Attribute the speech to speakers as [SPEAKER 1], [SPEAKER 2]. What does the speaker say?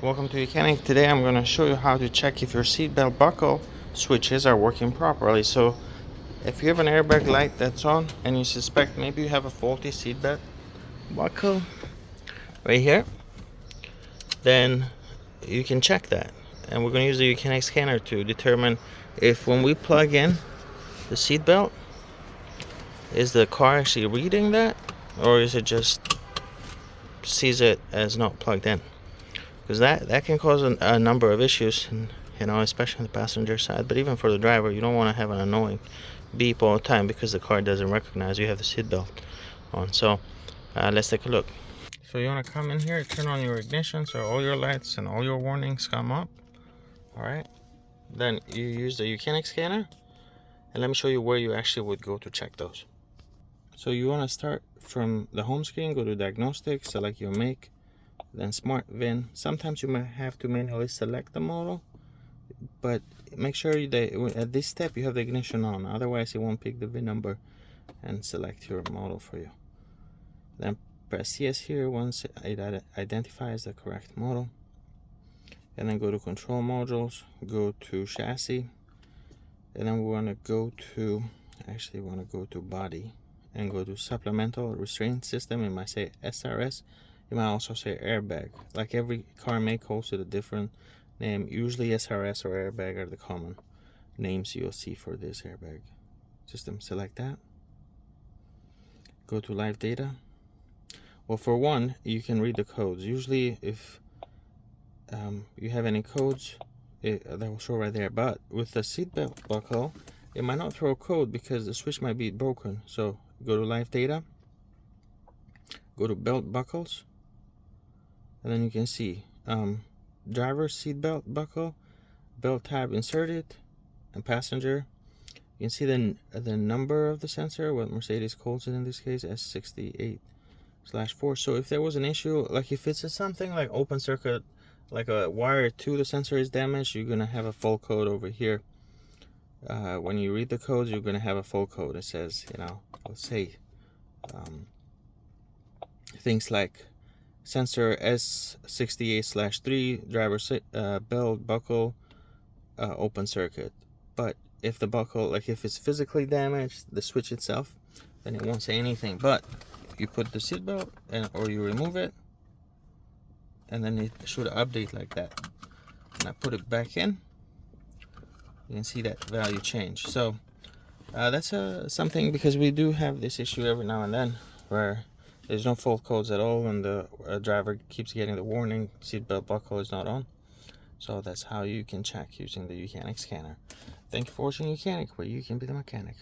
[SPEAKER 1] Welcome to Mechanic. Today I'm going to show you how to check if your seatbelt buckle switches are working properly. So if you have an airbag light that's on and you suspect maybe you have a faulty seatbelt buckle right here, then you can check that. And we're going to use the Mechanic scanner to determine if when we plug in the seatbelt, is the car actually reading that, or is it just sees it as not plugged in? Because that can cause a number of issues, and especially on the passenger side, but even for the driver. You don't want to have an annoying beep all the time because the car doesn't recognize you have the seatbelt on. So let's take a look. So you want to come in here, turn on your ignition so all your lights and all your warnings come up. All right, then you use the Mechanic scanner, and let me show you where you actually would go to check those. So you want to start from the home screen, go to diagnostic, select your make, then smart VIN. Sometimes you might have to manually select the model, but make sure that at this step you have the ignition on, otherwise it won't pick the VIN number and select your model for you. Then press yes here once it identifies the correct model, and then go to control modules, go to chassis, and then we want to go to body and go to supplemental restraint system. It might say SRS. You might also say airbag. Like every car make calls it a different name. Usually SRS or airbag are the common names you'll see for this airbag system. Select that. Go to live data. Well, for one, you can read the codes. Usually if you have any codes, that will show right there. But with the seatbelt buckle, it might not throw a code because the switch might be broken. So go to live data, go to belt buckles, and then you can see driver seatbelt buckle, belt tab inserted, and passenger. You can see the number of the sensor, what Mercedes calls it in this case, S68/4. So if there was an issue, like if it's something like open circuit, like a wire to the sensor is damaged, you're gonna have a full code over here. When you read the codes, you're gonna have a full code. It says, let's say things like sensor S68/3, driver belt buckle, open circuit. But if the buckle, like if it's physically damaged, the switch itself, then it won't say anything. But you put the seatbelt or you remove it, and then it should update like that. And I put it back in, you can see that value change. So that's something, because we do have this issue every now and then where there's no fault codes at all, and the driver keeps getting the warning seatbelt buckle is not on. So that's how you can check using the Mechanic scanner. Thank you for watching Mechanic, where you can be the mechanic.